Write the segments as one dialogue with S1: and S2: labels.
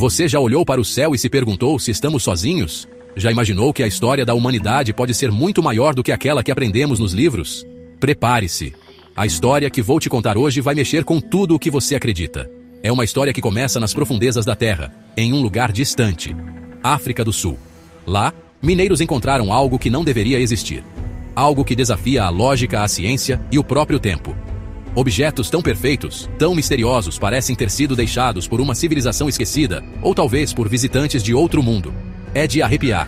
S1: Você já olhou para o céu e se perguntou se estamos sozinhos? Já imaginou que a história da humanidade pode ser muito maior do que aquela que aprendemos nos livros? Prepare-se. A história que vou te contar hoje vai mexer com tudo o que você acredita. É uma história que começa nas profundezas da Terra, em um lugar distante, África do Sul. Lá, mineiros encontraram algo que não deveria existir. Algo que desafia a lógica, a ciência e o próprio tempo. Objetos tão perfeitos, tão misteriosos, parecem ter sido deixados por uma civilização esquecida, ou talvez por visitantes de outro mundo. É de arrepiar.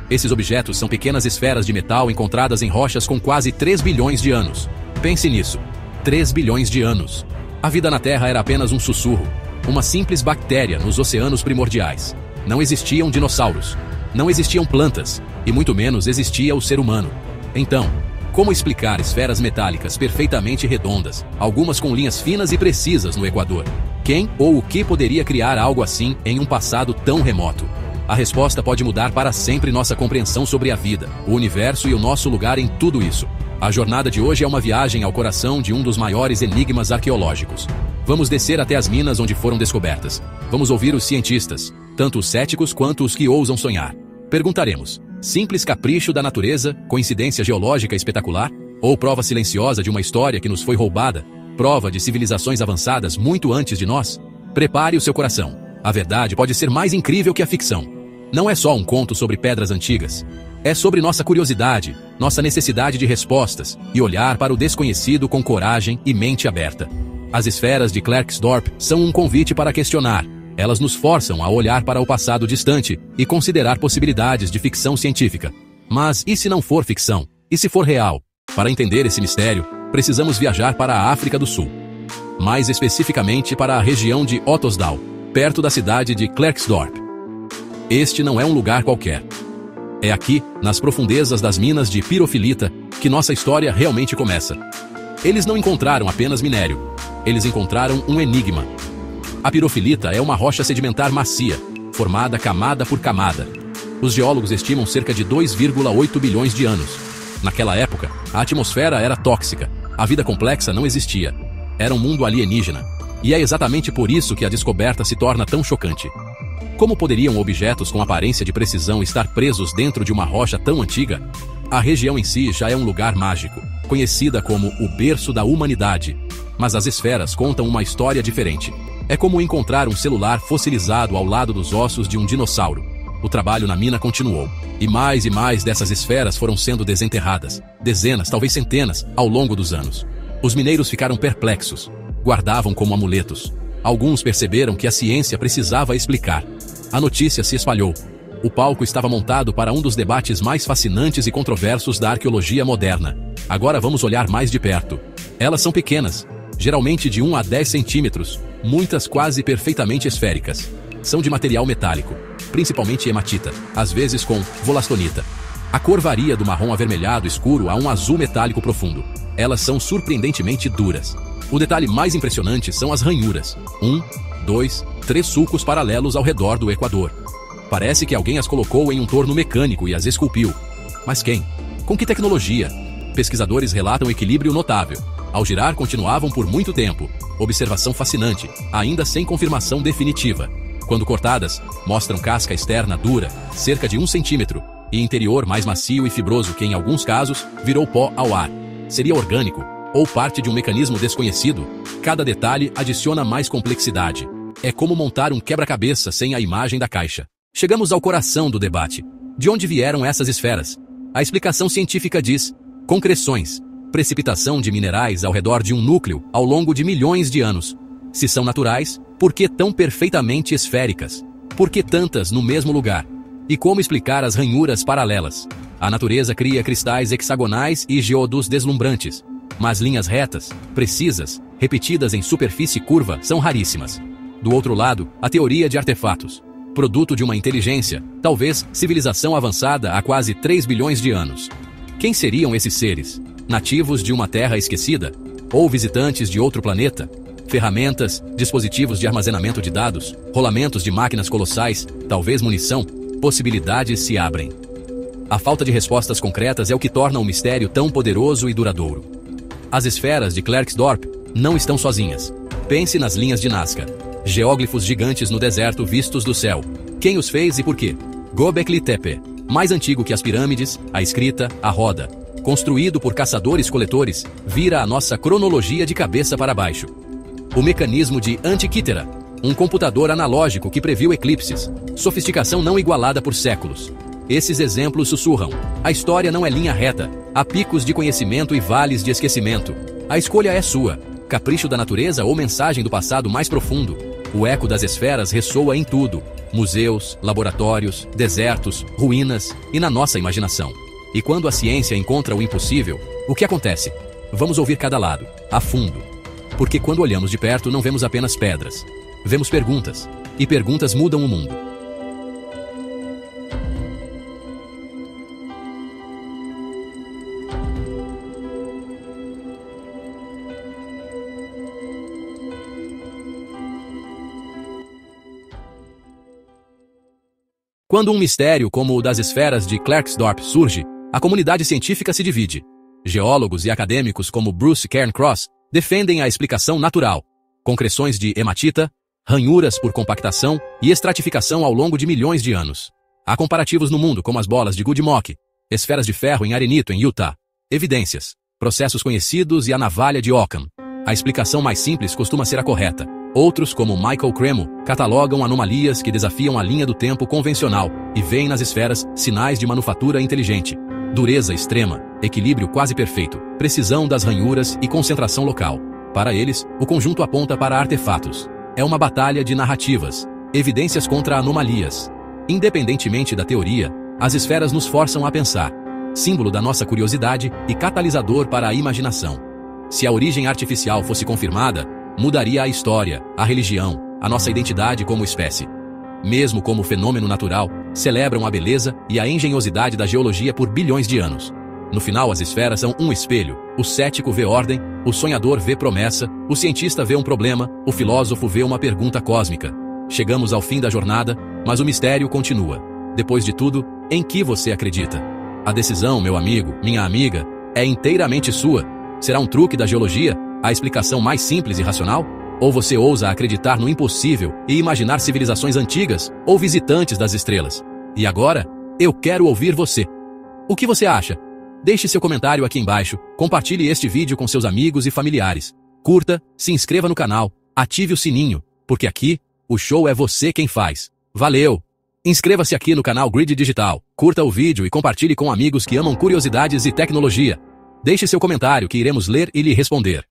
S1: Esses objetos são pequenas esferas de metal encontradas em rochas com quase 3 bilhões de anos. Pense nisso. 3 bilhões de anos. A vida na Terra era apenas um sussurro, uma simples bactéria nos oceanos primordiais. Não existiam dinossauros, não existiam plantas, e muito menos existia o ser humano. Então, como explicar esferas metálicas perfeitamente redondas, algumas com linhas finas e precisas no Equador? Quem ou o que poderia criar algo assim em um passado tão remoto? A resposta pode mudar para sempre nossa compreensão sobre a vida, o universo e o nosso lugar em tudo isso. A jornada de hoje é uma viagem ao coração de um dos maiores enigmas arqueológicos. Vamos descer até as minas onde foram descobertas. Vamos ouvir os cientistas, tanto os céticos quanto os que ousam sonhar. Perguntaremos: simples capricho da natureza, coincidência geológica espetacular? Ou prova silenciosa de uma história que nos foi roubada? Prova de civilizações avançadas muito antes de nós? Prepare o seu coração. A verdade pode ser mais incrível que a ficção. Não é só um conto sobre pedras antigas. É sobre nossa curiosidade, nossa necessidade de respostas e olhar para o desconhecido com coragem e mente aberta. As esferas de Klerksdorp são um convite para questionar. Elas nos forçam a olhar para o passado distante e considerar possibilidades de ficção científica. Mas e se não for ficção? E se for real? Para entender esse mistério, precisamos viajar para a África do Sul. Mais especificamente para a região de Ottosdal, perto da cidade de Klerksdorp. Este não é um lugar qualquer. É aqui, nas profundezas das minas de pirofilita, que nossa história realmente começa. Eles não encontraram apenas minério. Eles encontraram um enigma. A pirofilita é uma rocha sedimentar macia, formada camada por camada. Os geólogos estimam cerca de 2,8 bilhões de anos. Naquela época, a atmosfera era tóxica, a vida complexa não existia. Era um mundo alienígena. E é exatamente por isso que a descoberta se torna tão chocante. Como poderiam objetos com aparência de precisão estar presos dentro de uma rocha tão antiga? A região em si já é um lugar mágico, conhecida como o berço da humanidade. Mas as esferas contam uma história diferente. É como encontrar um celular fossilizado ao lado dos ossos de um dinossauro. O trabalho na mina continuou. E mais dessas esferas foram sendo desenterradas. Dezenas, talvez centenas, ao longo dos anos. Os mineiros ficaram perplexos. Guardavam como amuletos. Alguns perceberam que a ciência precisava explicar. A notícia se espalhou. O palco estava montado para um dos debates mais fascinantes e controversos da arqueologia moderna. Agora vamos olhar mais de perto. Elas são pequenas, geralmente de 1 a 10 centímetros, muitas quase perfeitamente esféricas. São de material metálico, principalmente hematita, às vezes com volastonita. A cor varia do marrom avermelhado escuro a um azul metálico profundo. Elas são surpreendentemente duras. O detalhe mais impressionante são as ranhuras. 1, 2, 3 sulcos paralelos ao redor do equador. Parece que alguém as colocou em um torno mecânico e as esculpiu. Mas quem? Com que tecnologia? Pesquisadores relatam equilíbrio notável. Ao girar, continuavam por muito tempo. Observação fascinante, ainda sem confirmação definitiva. Quando cortadas, mostram casca externa dura, cerca de 1 centímetro, e interior mais macio e fibroso que, em alguns casos, virou pó ao ar. Seria orgânico? Ou parte de um mecanismo desconhecido? Cada detalhe adiciona mais complexidade. É como montar um quebra-cabeça sem a imagem da caixa. Chegamos ao coração do debate. De onde vieram essas esferas? A explicação científica diz: concreções, precipitação de minerais ao redor de um núcleo ao longo de milhões de anos. Se são naturais, por que tão perfeitamente esféricas? Por que tantas no mesmo lugar? E como explicar as ranhuras paralelas? A natureza cria cristais hexagonais e geodos deslumbrantes. Mas linhas retas, precisas, repetidas em superfície curva, são raríssimas. Do outro lado, a teoria de artefatos. Produto de uma inteligência, talvez civilização avançada há quase 3 bilhões de anos. Quem seriam esses seres? Nativos de uma terra esquecida? Ou visitantes de outro planeta? Ferramentas, dispositivos de armazenamento de dados, rolamentos de máquinas colossais, talvez munição? Possibilidades se abrem. A falta de respostas concretas é o que torna o mistério tão poderoso e duradouro. As esferas de Klerksdorp não estão sozinhas. Pense nas linhas de Nazca. Geóglifos gigantes no deserto vistos do céu. Quem os fez e por quê? Göbekli Tepe. Mais antigo que as pirâmides, a escrita, a roda. Construído por caçadores-coletores, vira a nossa cronologia de cabeça para baixo. O mecanismo de Antikythera. Um computador analógico que previu eclipses. Sofisticação não igualada por séculos. Esses exemplos sussurram. A história não é linha reta. Há picos de conhecimento e vales de esquecimento. A escolha é sua. Capricho da natureza ou mensagem do passado mais profundo. O eco das esferas ressoa em tudo. Museus, laboratórios, desertos, ruínas e na nossa imaginação. E quando a ciência encontra o impossível, o que acontece? Vamos ouvir cada lado, a fundo. Porque quando olhamos de perto não vemos apenas pedras. Vemos perguntas. E perguntas mudam o mundo. Quando um mistério como o das esferas de Klerksdorp surge, a comunidade científica se divide. Geólogos e acadêmicos como Bruce Cairncross defendem a explicação natural. Concreções de hematita, ranhuras por compactação e estratificação ao longo de milhões de anos. Há comparativos no mundo como as bolas de Goodmock, esferas de ferro em arenito em Utah. Evidências, processos conhecidos e a navalha de Occam. A explicação mais simples costuma ser a correta. Outros, como Michael Cremo, catalogam anomalias que desafiam a linha do tempo convencional e veem nas esferas sinais de manufatura inteligente. Dureza extrema, equilíbrio quase perfeito, precisão das ranhuras e concentração local. Para eles, o conjunto aponta para artefatos. É uma batalha de narrativas, evidências contra anomalias. Independentemente da teoria, as esferas nos forçam a pensar. Símbolo da nossa curiosidade e catalisador para a imaginação. Se a origem artificial fosse confirmada, mudaria a história, a religião, a nossa identidade como espécie. Mesmo como fenômeno natural, celebram a beleza e a engenhosidade da geologia por bilhões de anos. No final, as esferas são um espelho. O cético vê ordem, o sonhador vê promessa, o cientista vê um problema, o filósofo vê uma pergunta cósmica. Chegamos ao fim da jornada, mas o mistério continua. Depois de tudo, em que você acredita? A decisão, meu amigo, minha amiga, é inteiramente sua. Será um truque da geologia? A explicação mais simples e racional? Ou você ousa acreditar no impossível e imaginar civilizações antigas ou visitantes das estrelas? E agora, eu quero ouvir você. O que você acha? Deixe seu comentário aqui embaixo, compartilhe este vídeo com seus amigos e familiares. Curta, se inscreva no canal, ative o sininho, porque aqui, o show é você quem faz. Valeu! Inscreva-se aqui no canal Grid Digital, curta o vídeo e compartilhe com amigos que amam curiosidades e tecnologia. Deixe seu comentário que iremos ler e lhe responder.